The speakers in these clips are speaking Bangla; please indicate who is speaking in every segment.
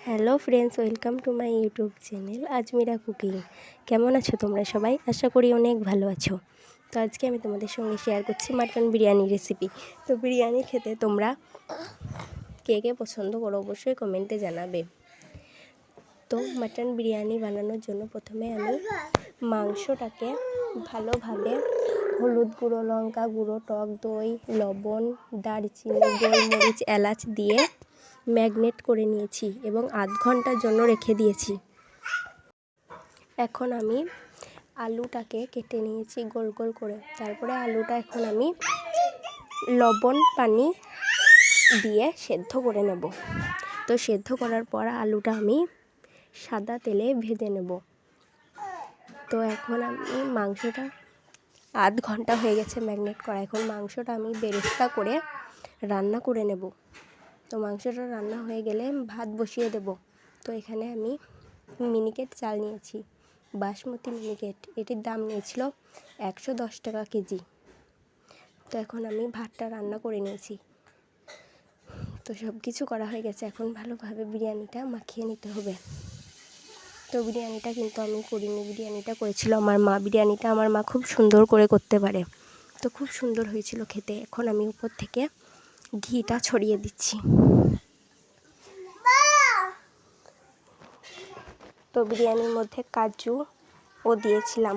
Speaker 1: Hello friends, welcome to my YouTube channel Azmira cooking. কেমন আছো তোমরা সবাই? আশা করি অনেক ভালো আছো। তো আজকে আমি তোমাদের সঙ্গে শেয়ার করছি মাটন বিরিয়ানি রেসিপি। তো বিরিয়ানি খেতে তোমরা কে কে পছন্দ করো অবশ্যই কমেন্টে জানাবে। তো মাটন বিরিয়ানি বানানোর জন্য প্রথমে আমি মাংসটাকে ভালোভাবে হলুদ গুঁড়ো, লঙ্কা গুঁড়ো, টক দই, লবণ, দারচিনি, গোলমরিচ, এলাচ দিয়ে ম্যাগনেট করে নিয়েছি এবং আধ ঘন্টার জন্য রেখে দিয়েছি। এখন আমি আলুটাকে কেটে নিয়েছি গোল গোল করে। তারপরে আলুটা এখন আমি লবণ পানি দিয়ে সেদ্ধ করে নেব। তো সেদ্ধ করার পর আলুটা আমি সাদা তেলে ভেজে নেব। তো এখন আমি মাংসটা আধ ঘন্টা হয়ে গেছে ম্যাগনেট করা। এখন মাংসটা আমি বেরেস্তা করে রান্না করে নেব। তো মাংসটা রান্না হয়ে গেলে ভাত বসিয়ে দেব। তো এখানে আমি মিনিকেট চাল নিয়েছি, বাসমতি মিনিকেট। এটির দাম নিয়েছিল 110 টাকা কেজি। তো এখন আমি ভাতটা রান্না করে নিয়েছি। তো সব কিছু করা হয়ে গেছে। এখন ভালোভাবে বিরিয়ানিটা মাখিয়ে নিতে হবে। তো বিরিয়ানিটা কিন্তু আমি করিনি, বিরিয়ানিটা করেছিল আমার মা। বিরিয়ানিটা আমার মা খুব সুন্দর করে করতে পারে। তো খুব সুন্দর হয়েছিল খেতে। এখন আমি উপর থেকে ঘিটা ছড়িয়ে দিচ্ছি। তো বিরিয়ানির মধ্যে কাজুও দিয়েছিলাম।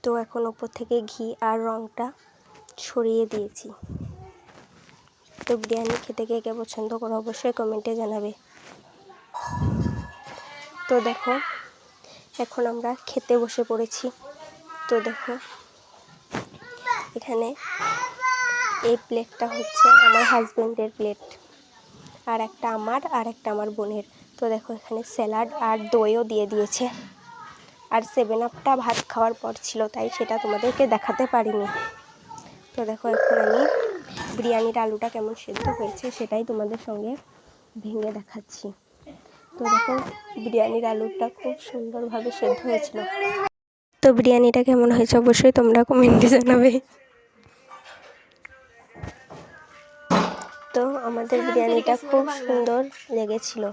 Speaker 1: তো এখন উপর থেকে ঘি আর রঙটা ছড়িয়ে দিয়েছি। তো বিরিয়ানি খেতে কে কে পছন্দ করো অবশ্যই কমেন্টে জানাবে। তো দেখো এখন আমরা খেতে বসে পড়েছি। তো দেখো এখানে এই প্লেটটা হচ্ছে আমার হাজব্যান্ডের প্লেট, আর একটা আমার বোনের। তো দেখো এখানে স্যালাড আর দইও দিয়ে দিয়েছে। আর 7 আপটা ভাত খাওয়ার পর ছিল, তাই সেটা তোমাদেরকে দেখাতে পারিনি। তো দেখো এখন আমি বিরিয়ানির আলুটা কেমন সেদ্ধ হয়েছে সেটাই তোমাদের সঙ্গে ভেঙে দেখাচ্ছি। তো দেখো বিরিয়ানির আলুটা খুব সুন্দরভাবে সেদ্ধ হয়েছিল। তো বিরিয়ানিটা কেমন হয়েছে অবশ্যই তোমরা কমেন্টে জানাবে। তো আমাদের বিরিয়ানিটা খুব সুন্দর লেগেছিল।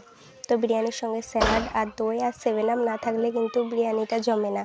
Speaker 1: তো বিরিয়ানির সঙ্গে স্যালাড আর দই আর 7 আপ না থাকলে কিন্তু বিরিয়ানিটা জমে না।